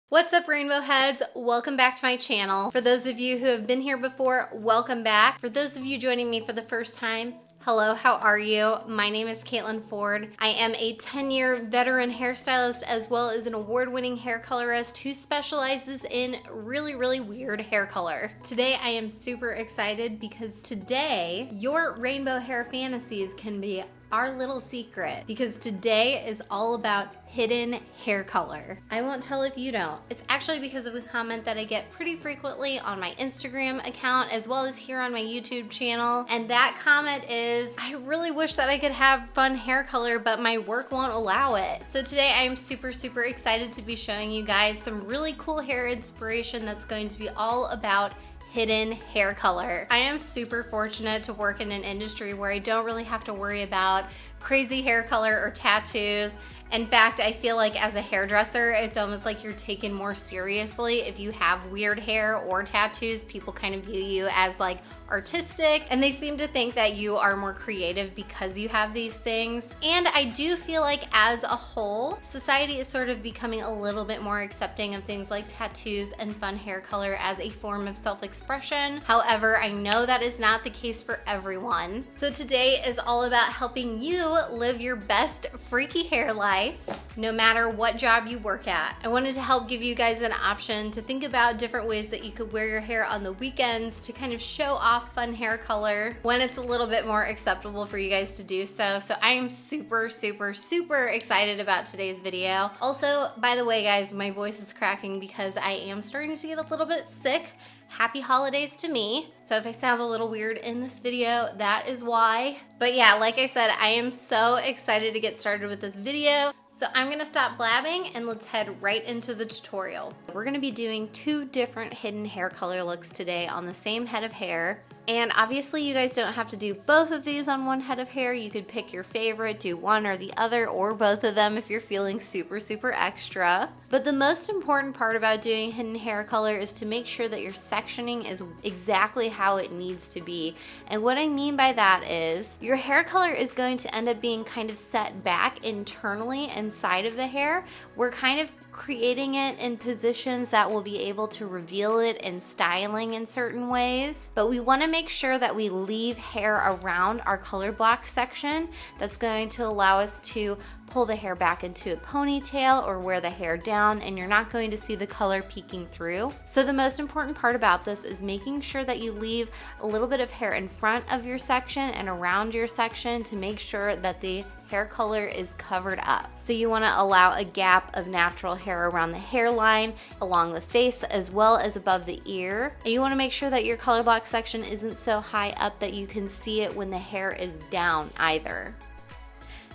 What's up, Rainbow Heads? Welcome back to my channel. For those of you who have been here before, welcome back. For those of you joining me for the first time, hello, how are you? My name is Caitlin Ford. I am a 10-year veteran hairstylist as well as an award-winning hair colorist who specializes in really weird hair color. Today I am super excited because today your rainbow hair fantasies can be our little secret, because today is all about hidden hair color. I won't tell if you don't. It's actually because of a comment that I get pretty frequently on my Instagram account as well as here on my YouTube channel. And that comment is, I really wish that I could have fun hair color, but my work won't allow it. So today I am super excited to be showing you guys some really cool hair inspiration that's going to be all about hidden hair color. I am super fortunate to work in an industry where I don't really have to worry about crazy hair color or tattoos. In fact, I feel like as a hairdresser, it's almost like you're taken more seriously if you have weird hair or tattoos. People kind of view you as like artistic, and they seem to think that you are more creative because you have these things. And I do feel like as a whole, society is sort of becoming a little bit more accepting of things like tattoos and fun hair color as a form of self-expression. However, I know that is not the case for everyone. So today is all about helping you live your best freaky hair life, no matter what job you work at. I wanted to help give you guys an option to think about different ways that you could wear your hair on the weekends to kind of show off fun hair color when it's a little bit more acceptable for you guys to do so. So I am super excited about today's video. Also, by the way guys, my voice is cracking because I am starting to get a little bit sick. Happy holidays to me. So if I sound a little weird in this video, that is why. But yeah, like I said, I am so excited to get started with this video. So I'm gonna stop blabbing and let's head right into the tutorial. We're gonna be doing two different hidden hair color looks today on the same head of hair. And obviously you guys don't have to do both of these on one head of hair. You could pick your favorite, do one or the other, or both of them if you're feeling super extra. But the most important part about doing hidden hair color is to make sure that your sectioning is exactly how it needs to be. And what I mean by that is your hair color is going to end up being kind of set back internally inside of the hair. We're kind of creating it in positions that will be able to reveal it in styling in certain ways. But we want to make sure that we leave hair around our color block section that's going to allow us to pull the hair back into a ponytail or wear the hair down, and you're not going to see the color peeking through. So the most important part about this is making sure that you leave a little bit of hair in front of your section and around your section to make sure that the hair color is covered up. So you want to allow a gap of natural hair around the hairline, along the face, as well as above the ear. And you want to make sure that your color block section isn't so high up that you can see it when the hair is down either.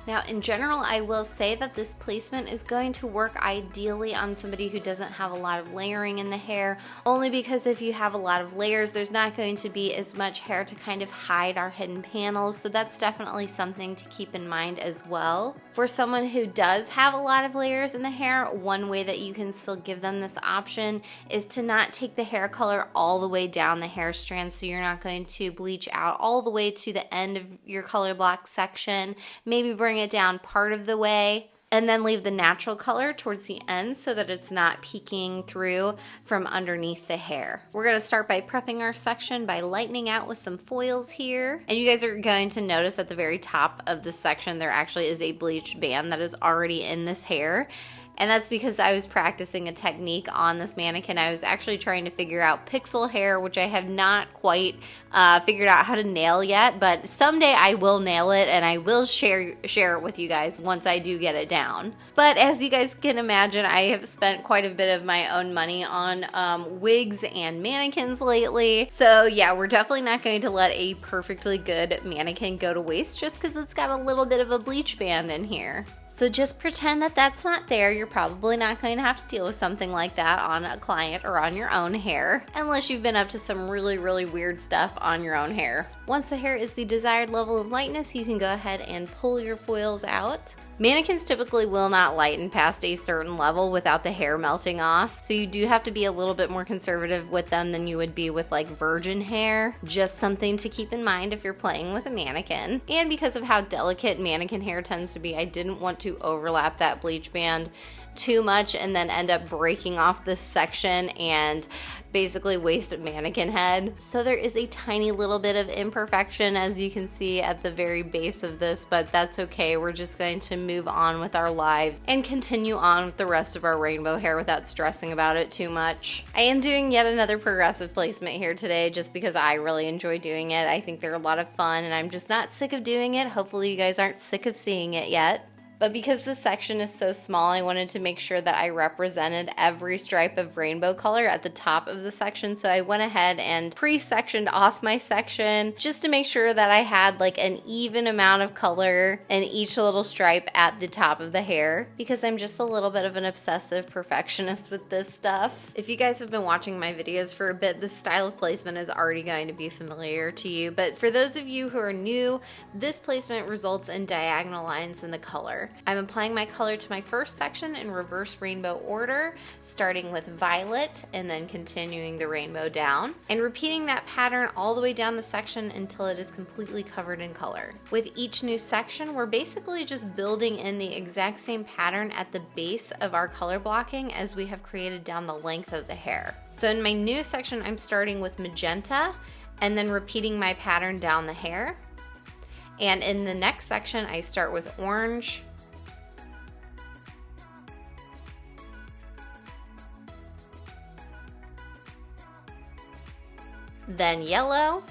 Now, in general, I will say that this placement is going to work ideally on somebody who doesn't have a lot of layering in the hair, only because if you have a lot of layers, there's not going to be as much hair to kind of hide our hidden panels, so that's definitely something to keep in mind as well. For someone who does have a lot of layers in the hair, one way that you can still give them this option is to not take the hair color all the way down the hair strand, so you're not going to bleach out all the way to the end of your color block section. Maybe bring it down part of the way and then leave the natural color towards the end so that it's not peeking through from underneath the hair. We're going to start by prepping our section by lightening out with some foils here. And you guys are going to notice at the very top of this section there actually is a bleached band that is already in this hair. And that's because I was practicing a technique on this mannequin. I was actually trying to figure out pixel hair, which I have not quite figured out how to nail yet, but someday I will nail it and I will share it with you guys once I do get it down. But as you guys can imagine, I have spent quite a bit of my own money on wigs and mannequins lately. So yeah, we're definitely not going to let a perfectly good mannequin go to waste just because it's got a little bit of a bleach band in here. So just pretend that that's not there. You're probably not going to have to deal with something like that on a client or on your own hair, unless you've been up to some really weird stuff on your own hair. Once the hair is the desired level of lightness, you can go ahead and pull your foils out. Mannequins typically will not lighten past a certain level without the hair melting off, so you do have to be a little bit more conservative with them than you would be with like virgin hair. Just something to keep in mind if you're playing with a mannequin. And because of how delicate mannequin hair tends to be, I didn't want to overlap that bleach band too much and then end up breaking off this section and basically waste a mannequin head. So there is a tiny little bit of imperfection, as you can see at the very base of this, but that's okay. We're just going to move on with our lives and continue on with the rest of our rainbow hair without stressing about it too much. I am doing yet another progressive placement here today just because I really enjoy doing it. I think they're a lot of fun and I'm just not sick of doing it. Hopefully you guys aren't sick of seeing it yet. But because this section is so small, I wanted to make sure that I represented every stripe of rainbow color at the top of the section. So I went ahead and pre-sectioned off my section just to make sure that I had like an even amount of color in each little stripe at the top of the hair, because I'm just a little bit of an obsessive perfectionist with this stuff. If you guys have been watching my videos for a bit, this style of placement is already going to be familiar to you. But for those of you who are new, this placement results in diagonal lines in the color. I'm applying my color to my first section in reverse rainbow order, starting with violet and then continuing the rainbow down, and repeating that pattern all the way down the section until it is completely covered in color. With each new section, we're basically just building in the exact same pattern at the base of our color blocking as we have created down the length of the hair. So in my new section, I'm starting with magenta and then repeating my pattern down the hair. And in the next section, I start with orange, then yellow,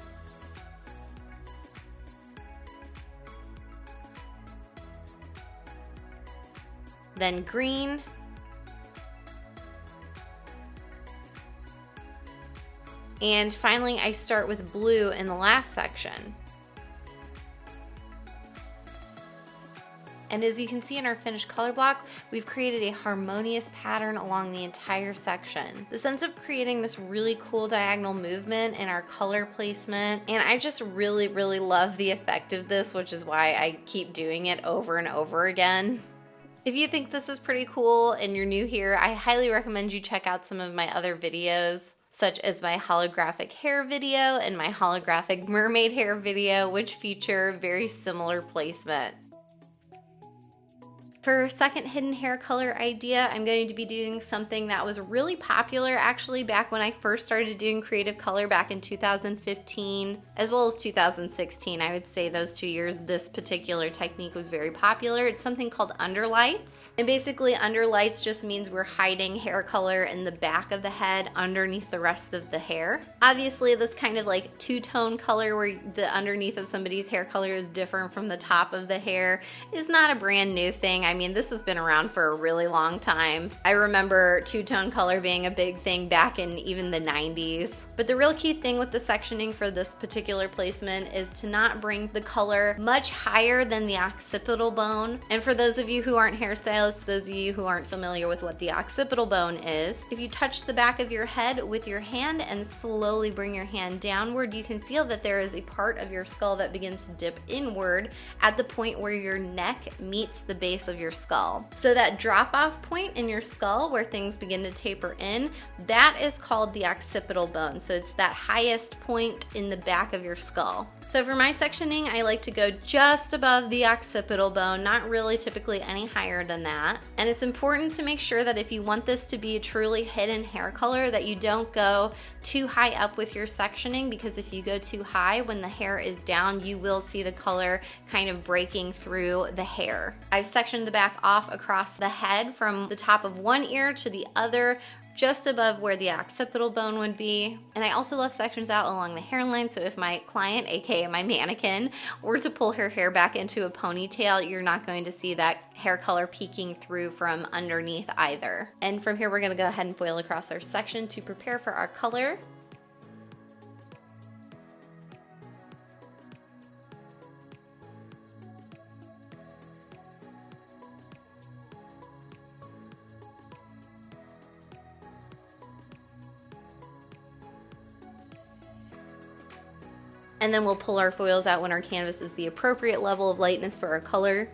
then green, and finally I start with blue in the last section. And as you can see in our finished color block, we've created a harmonious pattern along the entire section. The sense of creating this really cool diagonal movement in our color placement, and I just really love the effect of this, which is why I keep doing it over and over again. If you think this is pretty cool and you're new here, I highly recommend you check out some of my other videos, such as my holographic hair video and my holographic mermaid hair video, which feature very similar placement. For second hidden hair color idea, I'm going to be doing something that was really popular actually back when I first started doing creative color back in 2015, as well as 2016. I would say those 2 years, this particular technique was very popular. It's something called underlights. And basically underlights just means we're hiding hair color in the back of the head underneath the rest of the hair. Obviously this kind of like two-tone color where the underneath of somebody's hair color is different from the top of the hair is not a brand new thing. I mean, this has been around for a really long time. I remember two-tone color being a big thing back in even the 90s. But the real key thing with the sectioning for this particular placement is to not bring the color much higher than the occipital bone. And for those of you who aren't hairstylists, those of you who aren't familiar with what the occipital bone is, if you touch the back of your head with your hand and slowly bring your hand downward, you can feel that there is a part of your skull that begins to dip inward at the point where your neck meets the base of your skull. So that drop off point in your skull where things begin to taper in, that is called the occipital bone. So it's that highest point in the back of your skull. So for my sectioning, I like to go just above the occipital bone, not really typically any higher than that. And it's important to make sure that if you want this to be a truly hidden hair color, that you don't go too high up with your sectioning, because if you go too high when the hair is down, you will see the color kind of breaking through the hair. I've sectioned the back off across the head from the top of one ear to the other, just above where the occipital bone would be. And I also left sections out along the hairline, so if my client, aka my mannequin, were to pull her hair back into a ponytail, you're not going to see that hair color peeking through from underneath either. And from here, we're gonna go ahead and foil across our section to prepare for our color. And then we'll pull our foils out when our canvas is the appropriate level of lightness for our color.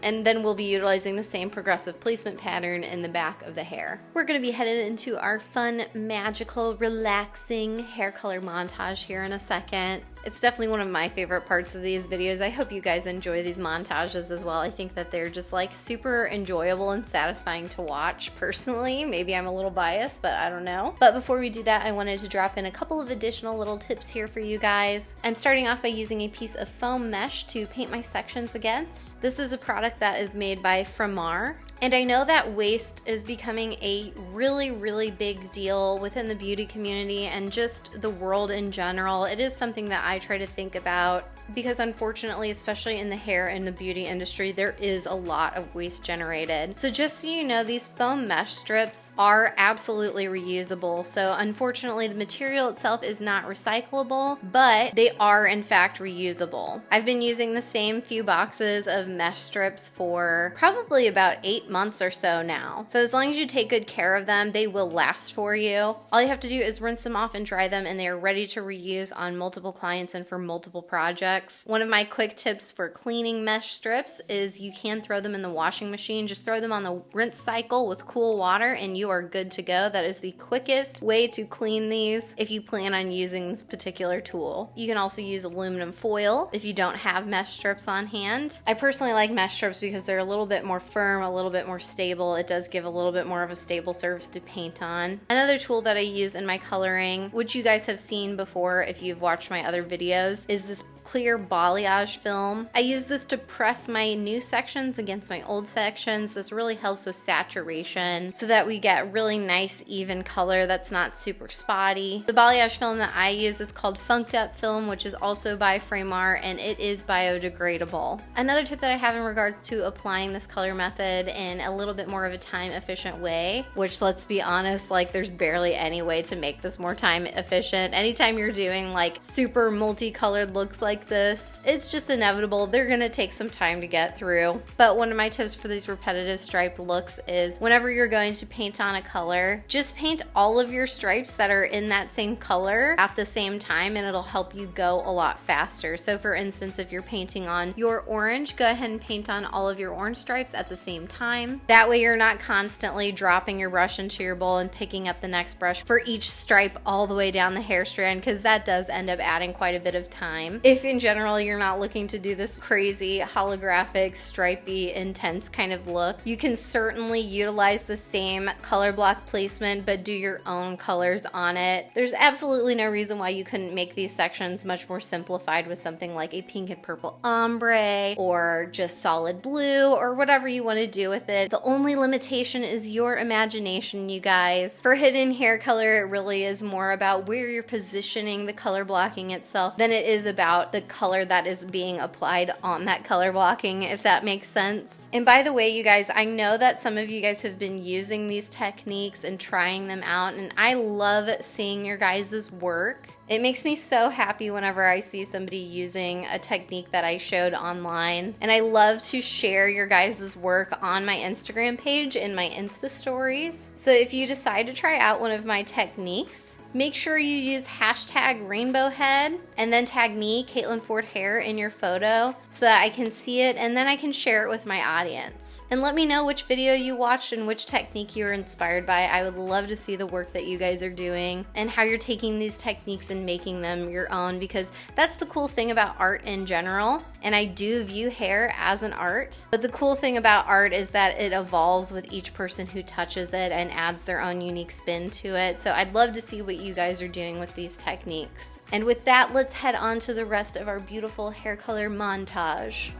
And then we'll be utilizing the same progressive placement pattern in the back of the hair. We're gonna be headed into our fun, magical, relaxing hair color montage here in a second. It's definitely one of my favorite parts of these videos. I hope you guys enjoy these montages as well. I think that they're just like super enjoyable and satisfying to watch personally. Maybe I'm a little biased, but I don't know. But before we do that, I wanted to drop in a couple of additional little tips here for you guys. I'm starting off by using a piece of foam mesh to paint my sections against. This is a product that is made by Framar. And I know that waste is becoming a really big deal within the beauty community and just the world in general. It is something that I try to think about because unfortunately, especially in the hair and the beauty industry, there is a lot of waste generated. So just so you know, these foam mesh strips are absolutely reusable. So unfortunately, the material itself is not recyclable, but they are in fact reusable. I've been using the same few boxes of mesh strips for probably about 8 months or so now. So as long as you take good care of them, they will last for you. All you have to do is rinse them off and dry them, and they are ready to reuse on multiple clients and for multiple projects. One of my quick tips for cleaning mesh strips is you can throw them in the washing machine. Just throw them on the rinse cycle with cool water and you are good to go. That is the quickest way to clean these if you plan on using this particular tool. You can also use aluminum foil if you don't have mesh strips on hand. I personally like mesh strips because they're a little bit more firm, a little bit more stable. It does give a little bit more of a stable surface to paint on. Another tool that I use in my coloring, which you guys have seen before if you've watched my other videos, is this clear balayage film. I use this to press my new sections against my old sections. This really helps with saturation so that we get really nice even color that's not super spotty. The balayage film that I use is called Funked Up Film, which is also by Framar, and it is biodegradable. Another tip that I have in regards to applying this color method in a little bit more of a time efficient way, which let's be honest, like there's barely any way to make this more time efficient. Anytime you're doing like super multicolored looks like this, it's just inevitable. They're gonna take some time to get through. But one of my tips for these repetitive striped looks is whenever you're going to paint on a color, just paint all of your stripes that are in that same color at the same time, and it'll help you go a lot faster. So for instance, if you're painting on your orange, go ahead and paint on all of your orange stripes at the same time. That way you're not constantly dropping your brush into your bowl and picking up the next brush for each stripe all the way down the hair strand, because that does end up adding quite a bit of time. If in general you're not looking to do this crazy holographic stripey intense kind of look, you can certainly utilize the same color block placement but do your own colors on it. There's absolutely no reason why you couldn't make these sections much more simplified with something like a pink and purple ombre or just solid blue or whatever you want to do with it. The only limitation is your imagination, you guys. For hidden hair color, it really is more about where you're positioning the color blocking itself than it is about the color that is being applied on that color blocking, if that makes sense. And by the way, you guys, I know that some of you guys have been using these techniques and trying them out, and I love seeing your guys' work. It makes me so happy whenever I see somebody using a technique that I showed online. And I love to share your guys' work on my Instagram page in my Insta stories. So if you decide to try out one of my techniques, make sure you use hashtag rainbow head and then tag me, Caitlin Ford Hair, in your photo so that I can see it and then I can share it with my audience. And let me know which video you watched and which technique you were inspired by. I would love to see the work that you guys are doing and how you're taking these techniques and making them your own, because that's the cool thing about art in general. And I do view hair as an art, but the cool thing about art is that it evolves with each person who touches it and adds their own unique spin to it. So I'd love to see what you guys are doing with these techniques. And with that, let's head on to the rest of our beautiful hair color montage.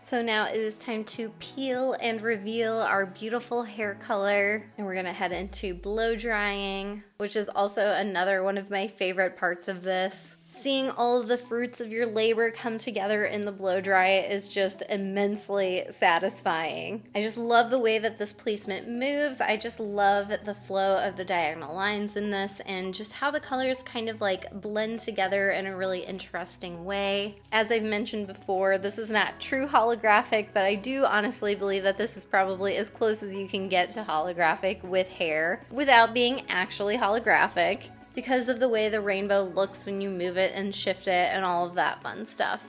So now it is time to peel and reveal our beautiful hair color, and we're gonna head into blow drying, which is also another one of my favorite parts of this. Seeing all of the fruits of your labor come together in the blow dry is just immensely satisfying. I just love the way that this placement moves. I just love the flow of the diagonal lines in this and just how the colors kind of like blend together in a really interesting way. As I've mentioned before, this is not true holographic, but I do honestly believe that this is probably as close as you can get to holographic with hair without being actually holographic, because of the way the rainbow looks when you move it and shift it and all of that fun stuff.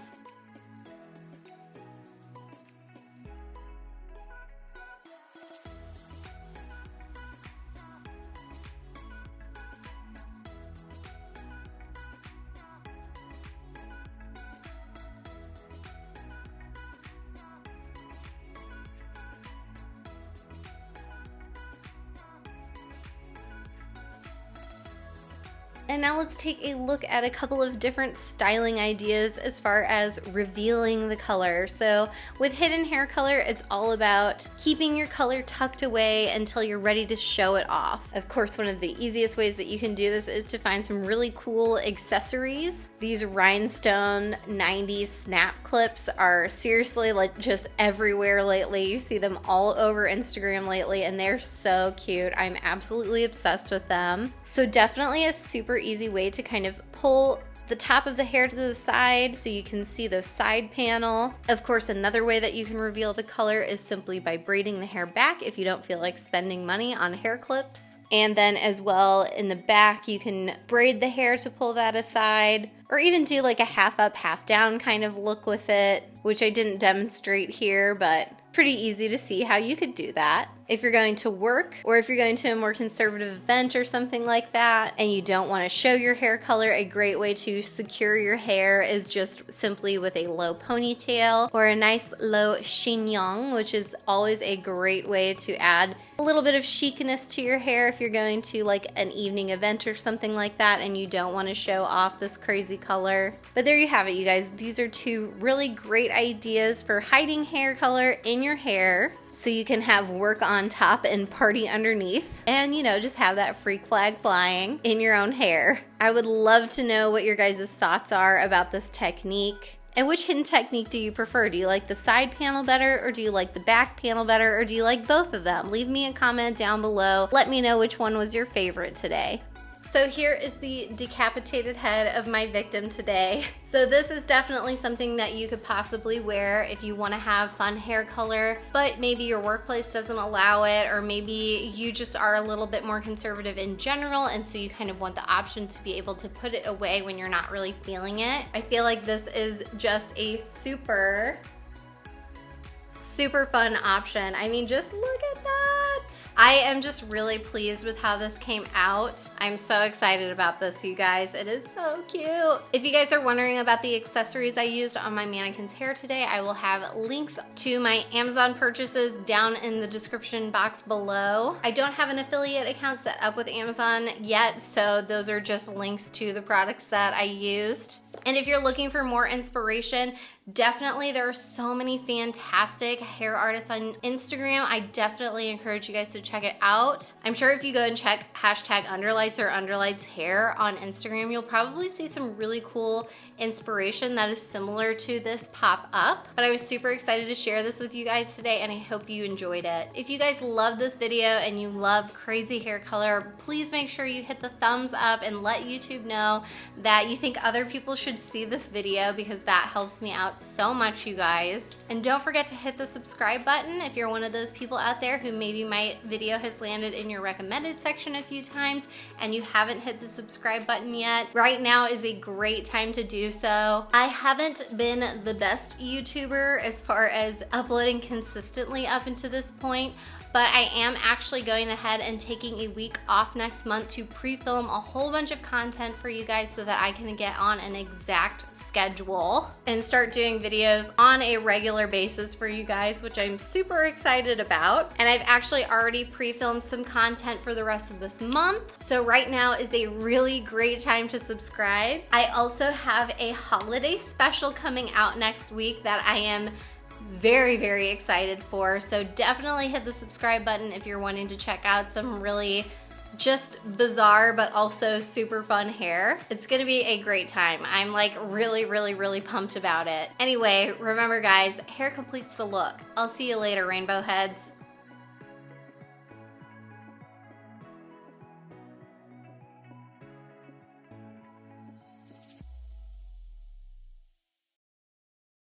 And now let's take a look at a couple of different styling ideas as far as revealing the color. So with hidden hair color, it's all about keeping your color tucked away until you're ready to show it off. Of course, one of the easiest ways that you can do this is to find some really cool accessories. These rhinestone 90s snap clips are seriously like just everywhere lately. You see them all over Instagram lately and they're so cute. I'm absolutely obsessed with them. So definitely a super easy way to kind of pull the top of the hair to the side so you can see the side panel. Of course, another way that you can reveal the color is simply by braiding the hair back if you don't feel like spending money on hair clips. And then as well in the back, you can braid the hair to pull that aside, or even do like a half up, half down kind of look with it, which I didn't demonstrate here, but pretty easy to see how you could do that. If you're going to work or if you're going to a more conservative event or something like that and you don't want to show your hair color, a great way to secure your hair is just simply with a low ponytail or a nice low chignon, which is always a great way to add a little bit of chicness to your hair if you're going to like an evening event or something like that and you don't want to show off this crazy color. But there you have it, you guys. These are two really great ideas for hiding hair color in your hair so you can have work on top and party underneath and, you know, just have that freak flag flying in your own hair. I would love to know what your guys' thoughts are about this technique. And which hidden technique do you prefer? Do you like the side panel better, or do you like the back panel better, or do you like both of them? Leave me a comment down below. Let me know which one was your favorite today. So here is the decapitated head of my victim today. So this is definitely something that you could possibly wear if you want to have fun hair color, but maybe your workplace doesn't allow it, or maybe you just are a little bit more conservative in general, and so you kind of want the option to be able to put it away when you're not really feeling it. I feel like this is just a super fun option. I mean, just look at that. I am just really pleased with how this came out. I'm so excited about this, you guys. It is so cute. If you guys are wondering about the accessories I used on my mannequin's hair today, I will have links to my Amazon purchases down in the description box below. I don't have an affiliate account set up with Amazon yet, so those are just links to the products that I used. And if you're looking for more inspiration, definitely there are so many fantastic hair artists on Instagram. I definitely encourage you guys to check it out. I'm sure if you go and check hashtag underlights or underlights hair on Instagram, you'll probably see some really cool inspiration that is similar to this pop up. But I was super excited to share this with you guys today, and I hope you enjoyed it. If you guys love this video and you love crazy hair color, please make sure you hit the thumbs up and let YouTube know that you think other people should see this video, because that helps me out so much, you guys. And don't forget to hit the subscribe button if you're one of those people out there who maybe my video has landed in your recommended section a few times and you haven't hit the subscribe button yet. Right now is a great time to do so. I haven't been the best YouTuber as far as uploading consistently up until this point, but I am actually going ahead and taking a week off next month to pre-film a whole bunch of content for you guys so that I can get on an exact schedule and start doing videos on a regular basis for you guys, which I'm super excited about. And I've actually already pre-filmed some content for the rest of this month. So right now is a really great time to subscribe. I also have a holiday special coming out next week that I am very excited for, so definitely hit the subscribe button if you're wanting to check out some really just bizarre but also super fun hair. It's gonna be a great time. I'm like really pumped about it. Anyway, remember guys, hair completes the look. I'll see you later, rainbow heads.